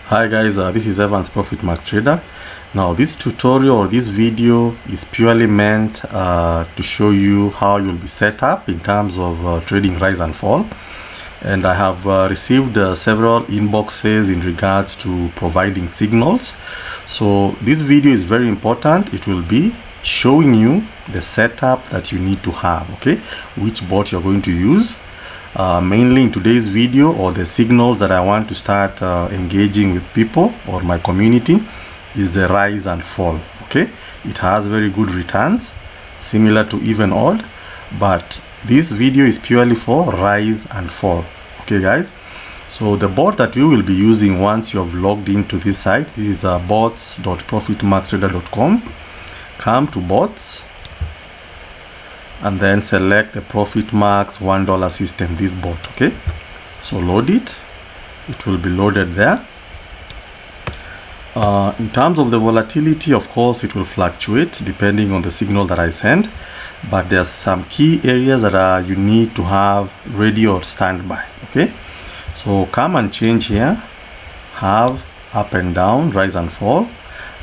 Hi guys, this is Evans ProfitMax Trader. Now this tutorial or this video is purely meant to show you how you'll be set up in terms of trading rise and fall. And I have received several inboxes in regards to providing signals. So this video is very important. It will be showing you the setup that you need to have, okay, which bot you're going to use. Mainly in today's video, or the signals that I want to start engaging with people or my community, is the rise and fall. Okay, it has very good returns, similar to even odd, but this video is purely for rise and fall. Okay guys, so the bot that you will be using once you have logged into this site, this is bots.profitmaxtrader.com. Come to bots and then select the ProfitMax $1 system, this bot. Okay, so load it. It will be loaded there. In terms of the volatility, of course it will fluctuate depending on the signal that I send, but there's some key areas that you need to have ready or standby. Okay, so come and change here, have up and down, rise and fall,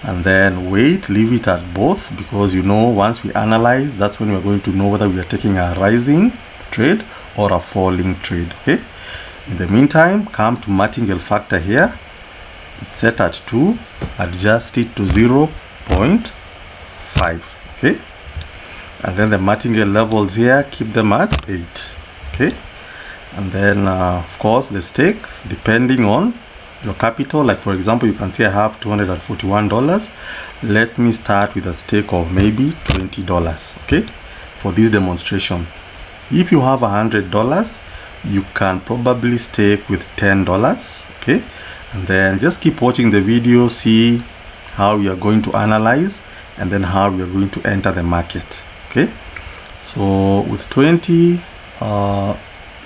and then wait, leave it at both, because you know once we analyze, that's when we're going to know whether we are taking a rising trade or a falling trade. Okay, in the meantime, come to Martingale Factor here. It's set at 2, adjust it to 0.5. okay, and then the Martingale Levels here, keep them at 8. okay, and then of course the stake, depending on your capital. Like for example, you can see I have $241. Let me start with a stake of maybe $20, okay, for this demonstration. If you have $100, you can probably stake with $10. okay, and then just keep watching the video, see how we are going to analyze and then how we are going to enter the market. Okay, so with 20,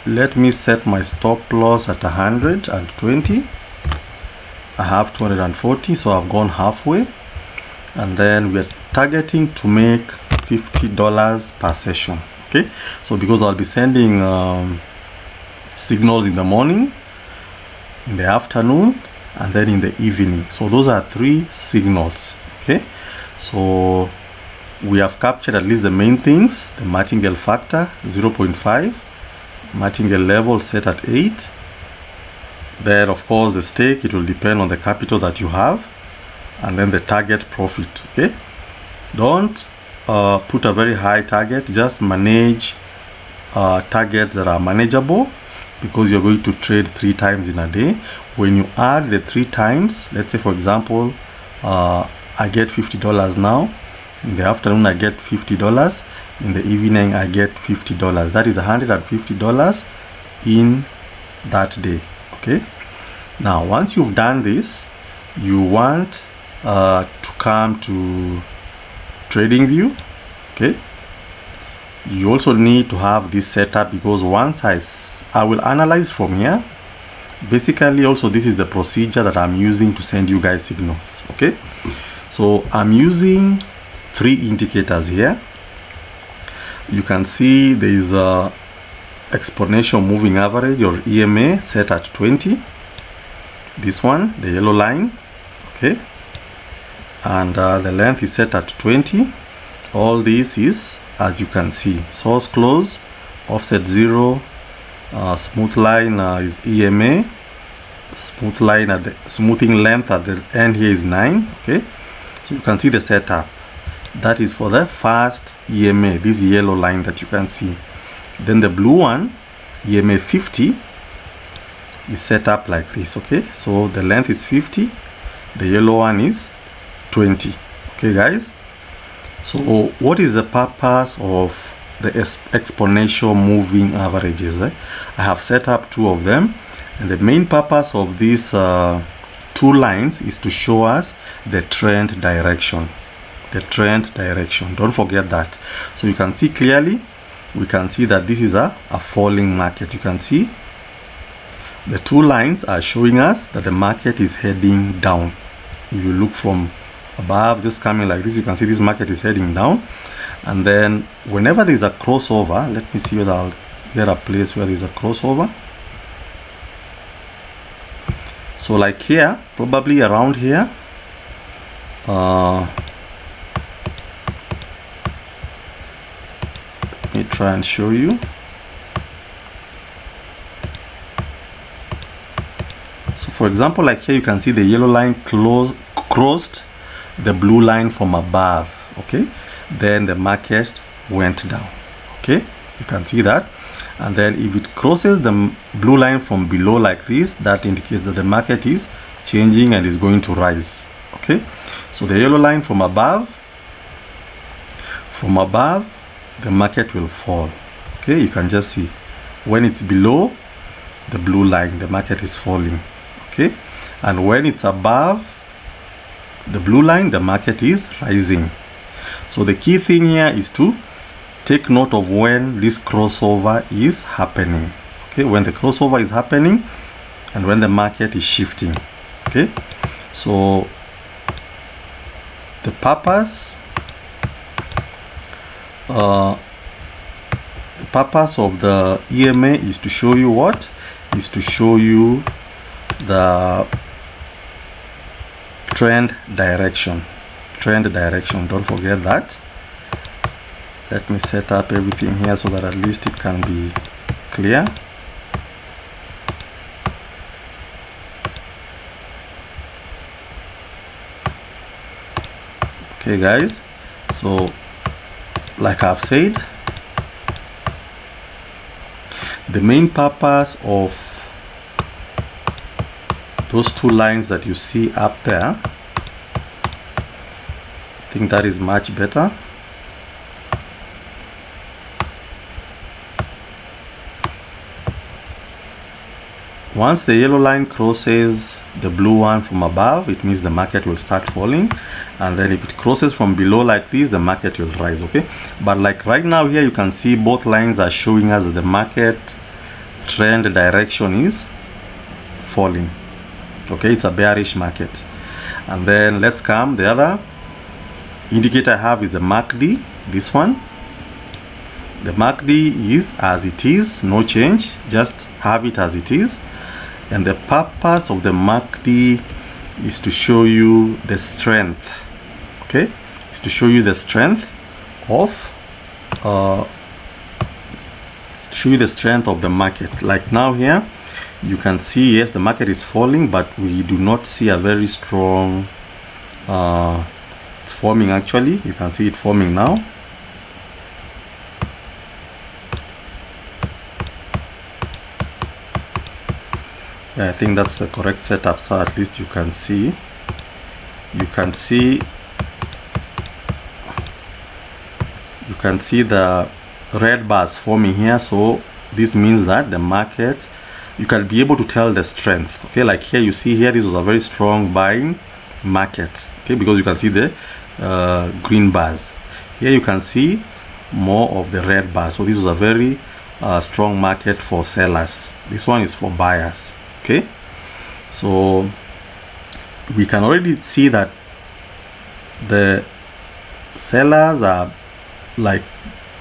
let me set my stop loss at 120. I have 240, so I've gone halfway, and then we're targeting to make $50 per session. Okay, so because I'll be sending signals in the morning, in the afternoon, and then in the evening. So those are 3 signals. Okay, so we have captured at least the main things: the Martingale Factor 0.5, Martingale Level set at 8. Then of course the stake, it will depend on the capital that you have, and then the target profit. Okay, don't put a very high target, just manage targets that are manageable, because you're going to trade 3 times in a day. When you add the 3 times, let's say for example I get $50 now, in the afternoon I get $50, in the evening I get $50. That is $150 in that day. Okay, now once you've done this, you want to come to TradingView. Okay, you also need to have this setup, because once I will analyze from here. Basically, also this is the procedure that I'm using to send you guys signals. Okay, so I'm using 3 indicators here. You can see there is a exponential moving average, or EMA, set at 20. This one, the yellow line. Okay, and the length is set at 20. All this is, as you can see, source close, offset 0, smooth line is EMA, smooth line at the smoothing length at the end here is 9. Okay, so you can see the setup. That is for the first EMA, this yellow line that you can see. Then the blue one, EMA 50, is set up like this. Okay, so the length is 50, the yellow one is 20. Okay guys, so what is the purpose of the exponential moving averages? I have set up 2 of them, and the main purpose of these 2 lines is to show us the trend direction. The trend direction, don't forget that. So you can see clearly, we can see that this is a falling market. You can see the 2 lines are showing us that the market is heading down. If you look from above, just coming like this, you can see this market is heading down. And then whenever there is a crossover, let me see whether I'll get a place where there is a crossover. So like here, probably around here, let me try and show you. So for example, like here you can see the yellow line crossed the blue line from above, okay? Then the market went down, okay? You can see that. And then if it crosses the blue line from below like this, that indicates that the market is changing and is going to rise, okay? So the yellow line from above, the market will fall, okay? You can just see when it's below the blue line, the market is falling, okay? And when it's above the blue line, the market is rising. So the key thing here is to take note of when this crossover is happening, okay? When the crossover is happening and when the market is shifting, okay? So the purpose of the EMA is to show you what? Is to show you the trend direction. Don't forget that. Let me set up everything here so that at least it can be clear. Okay guys, so like I've said, the main purpose of those two lines that you see up there, I think that is much better. Once the yellow line crosses the blue one from above, it means the market will start falling, and then if it crosses from below like this, the market will rise, okay? But like right now here, you can see both lines are showing us that the market trend direction is falling, okay? It's a bearish market. And then let's come, the other indicator I have is the MACD, this one. The MACD is as it is, no change, just have it as it is. And the purpose of the MACD is to show you the strength, okay? It's to show you the strength of the market. Like now here, you can see, yes, the market is falling, but we do not see a very strong, it's forming actually. You can see it forming now. Yeah, I think that's the correct setup, so at least you can see the red bars forming here. So this means that the market, you can be able to tell the strength, okay? Like here you see here, this was a very strong buying market, okay, because you can see the green bars. Here you can see more of the red bars. So this was a very strong market for sellers. This one is for buyers, okay? So we can already see that the sellers are like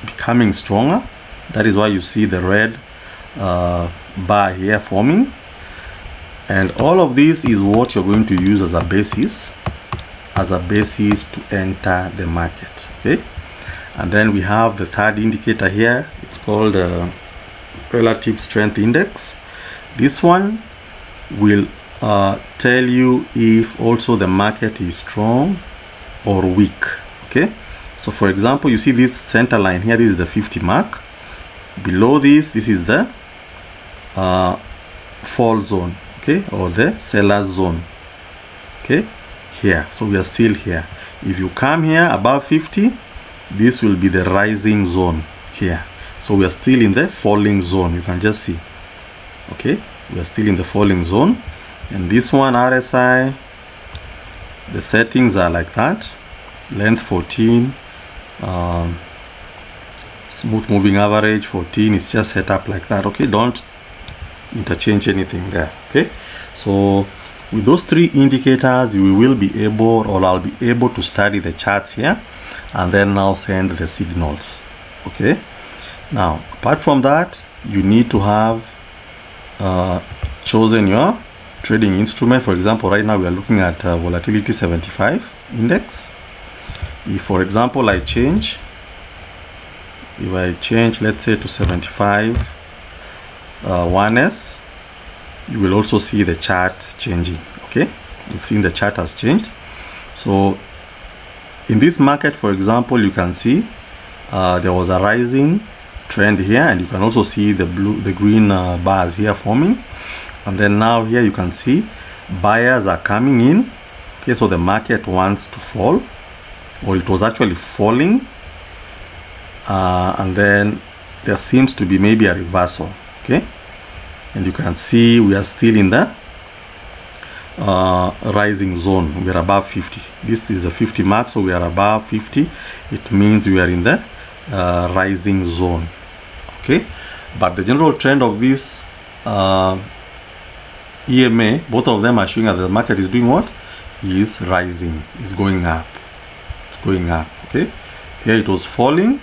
becoming stronger. That is why you see the red bar here forming, and all of this is what you're going to use as a basis to enter the market, okay? And then we have the third indicator here. It's called the relative strength index. This one will tell you if also the market is strong or weak, okay? So for example, you see this center line here, this is the 50 mark. Below this is the fall zone, okay, or the seller's zone, okay, here. So we are still here. If you come here above 50, this will be the rising zone here. So we are still in the falling zone. You can just see, okay, we are still in the falling zone. And this one, RSI, the settings are like that. Length 14, smooth moving average 14. It's just set up like that, okay? Don't interchange anything there, okay? So with those three indicators, we will be able, or I'll be able to study the charts here and then now send the signals, okay? Now apart from that, you need to have chosen your trading instrument. For example, right now we are looking at volatility 75 index. If, for example, I change, let's say to 75 1S, you will also see the chart changing. Okay, you've seen the chart has changed. So in this market, for example, you can see there was a rising trend here, and you can also see the green bars here forming. And then now here you can see buyers are coming in. Okay, so the market wants to fall, or it was actually falling, and then there seems to be maybe a reversal. Okay, and you can see we are still in the rising zone. We are above 50. This is a 50 mark, so we are above 50. It means we are in the rising zone. Okay, but the general trend of this EMA, both of them are showing that the market is doing what? Is rising. It's going up. It's going up. Okay, here it was falling.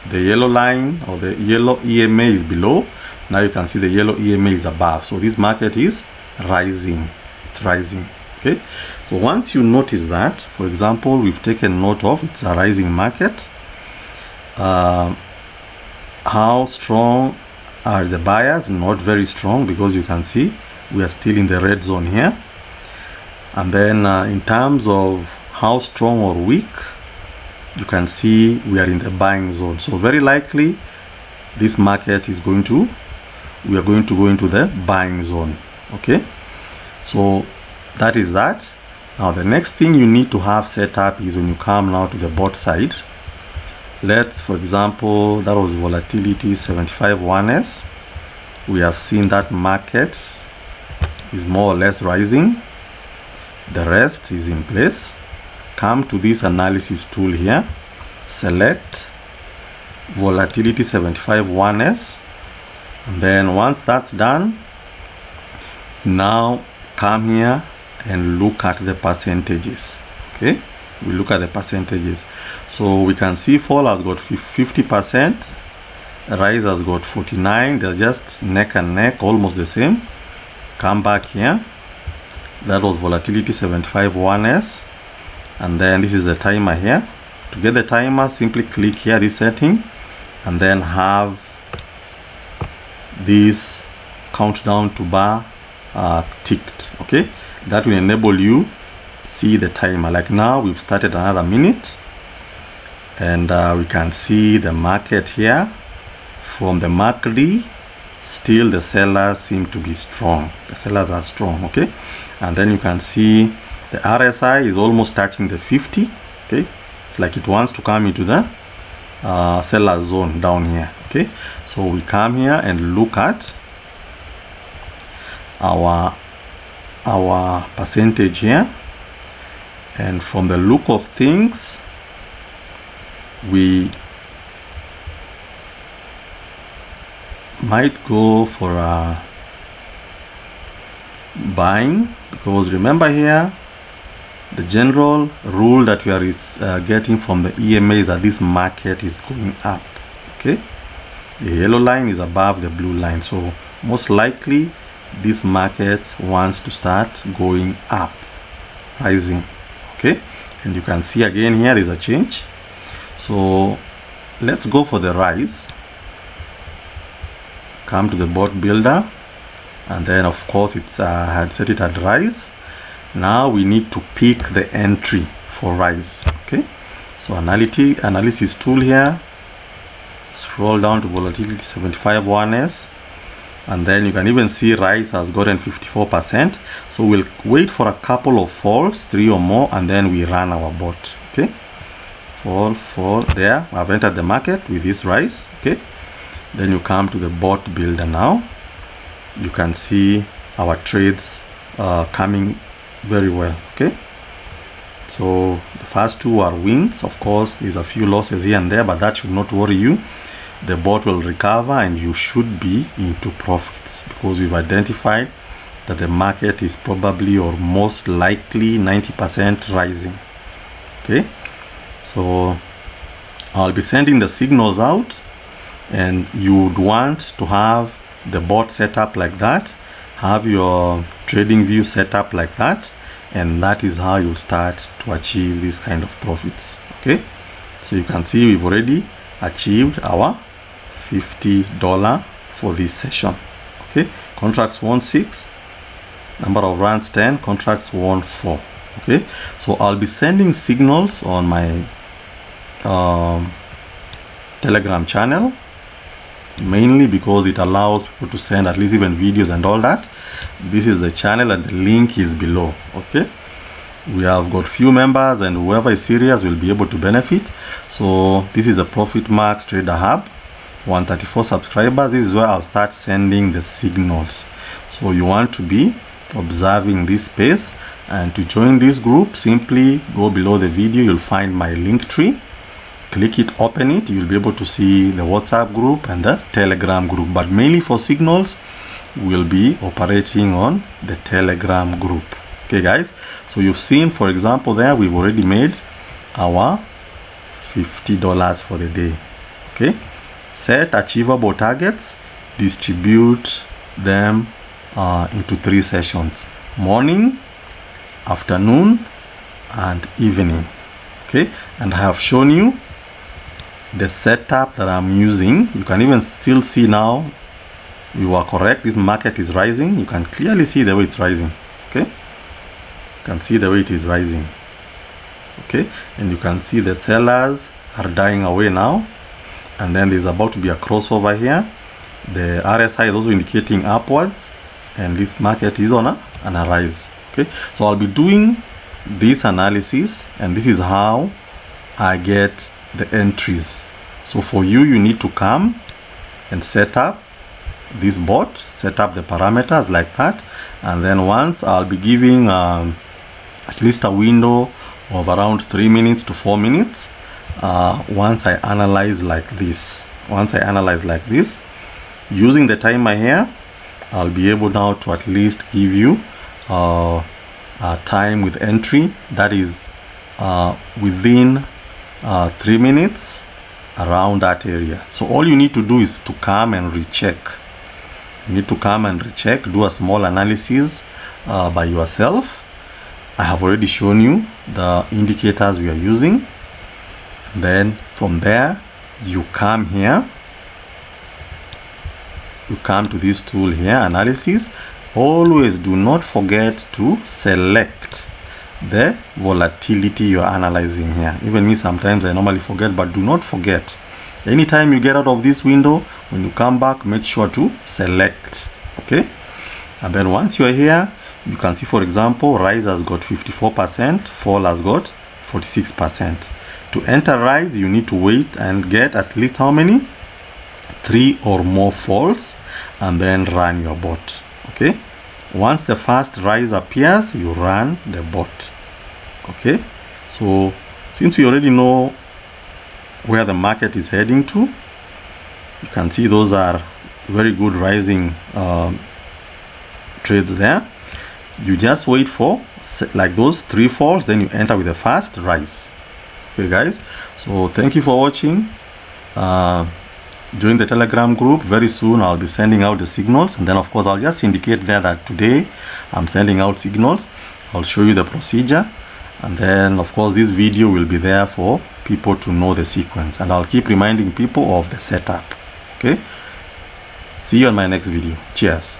The yellow line, or the yellow EMA, is below. Now you can see the yellow EMA is above. So this market is rising. It's rising. Okay, so once you notice that, for example, we've taken note of it's a rising market. How strong are the buyers? Not very strong, because you can see we are still in the red zone here. And then in terms of how strong or weak, you can see we are in the buying zone. So very likely this market is going to, we are going to go into the buying zone. Okay, so that is that. Now the next thing you need to have set up is when you come now to the bot side. Let's, for example, that was volatility 75 1S. We have seen that market is more or less rising. The rest is in place. Come to this analysis tool here, select volatility 75 1S, and then once that's done, now come here and look at the percentages. Okay, we look at the percentages. So we can see fall has got 50%, rise has got 49. They're just neck and neck, almost the same. Come back here, that was volatility 75 1S, and then this is the timer here. To get the timer, simply click here, this setting, and then have this countdown to bar ticked. Okay, that will enable you see the timer. Like now we've started another minute, and we can see the market here from the MACD. Still the sellers seem to be strong. The sellers are strong. Okay, and then you can see the RSI is almost touching the 50. Okay, it's like it wants to come into the seller zone down here. Okay, so we come here and look at our percentage here, and from the look of things, we might go for a buying, because remember here the general rule that we are getting from the EMA is that this market is going up. Okay, the yellow line is above the blue line, so most likely this market wants to start going up, rising. Okay, and you can see again here is a change. So let's go for the rise. Come to the bot builder, and then of course it's had set it at rise. Now we need to pick the entry for rise. Okay, so analysis tool here, scroll down to volatility 75 1S, and then you can even see rise has gotten 54%. So we'll wait for a couple of falls, 3 or more, and then we run our bot. Okay, fall there. I've entered the market with this rise. Okay, then you come to the bot builder. Now you can see our trades coming very well. Okay, so the first two are wins. Of course there's a few losses here and there, but that should not worry you. The bot will recover and you should be into profits, because we've identified that the market is probably or most likely 90% rising. Okay, so I'll be sending the signals out, and you would want to have the bot set up like that. have your TradingView set up like that, and that is how you start to achieve this kind of profits. Okay, so you can see we've already achieved our $50 for this session. Okay, contracts won 6, number of runs 10, contracts won 4. Okay, so I'll be sending signals on my Telegram channel, mainly because it allows people to send at least even videos and all that. This is the channel and the link is below. Okay, we have got few members, and whoever is serious will be able to benefit. So this is a ProfitMax Trader Hub, 134 subscribers. This is where I'll start sending the signals. So you want to be observing this space, and to join this group, simply go below the video. You'll find my link tree. Click it, open it, you'll be able to see the WhatsApp group and the Telegram group. But mainly for signals, we'll be operating on the Telegram group. Okay guys, so you've seen, for example, there we've already made our $50 for the day. Okay, set achievable targets, distribute them into 3 sessions: morning, afternoon, and evening. Okay, and I have shown you the setup that I'm using. You can even still see now we were correct. This market is rising. You can clearly see the way it's rising. Okay, you can see the way it is rising. Okay, and you can see the sellers are dying away now, and then there's about to be a crossover here. The RSI is also indicating upwards, and this market is on a rise. Okay, so I'll be doing this analysis, and this is how I get the entries. So for you, you need to come and set up this bot, set up the parameters like that, and then once I'll be giving at least a window of around 3 minutes to 4 minutes. Once I analyze like this, using the timer here, I'll be able now to at least give you time with entry that is within 3 minutes, around that area. So all you need to do is to come and recheck. You need to come and recheck, do a small analysis by yourself. I have already shown you the indicators we are using. Then from there, you come here, you come to this tool here, analysis. Always do not forget to select the volatility you are analyzing here. Even me, sometimes I normally forget, but do not forget. Anytime you get out of this window, when you come back, make sure to select. Okay, and then once you are here, you can see, for example, rise has got 54%, fall has got 46%. To enter rise, you need to wait and get at least how many? 3 or more falls, and then run your bot. Okay, once the first rise appears, you run the bot. Okay, so since we already know where the market is heading to, you can see those are very good rising trades there. You just wait for like those 3 falls, then you enter with the first rise. Okay guys, so thank you for watching. Join the Telegram group. Very soon I'll be sending out the signals, and then of course I'll just indicate there that today I'm sending out signals. I'll show you the procedure, and then of course this video will be there for people to know the sequence, and I'll keep reminding people of the setup. Okay, see you on my next video. Cheers.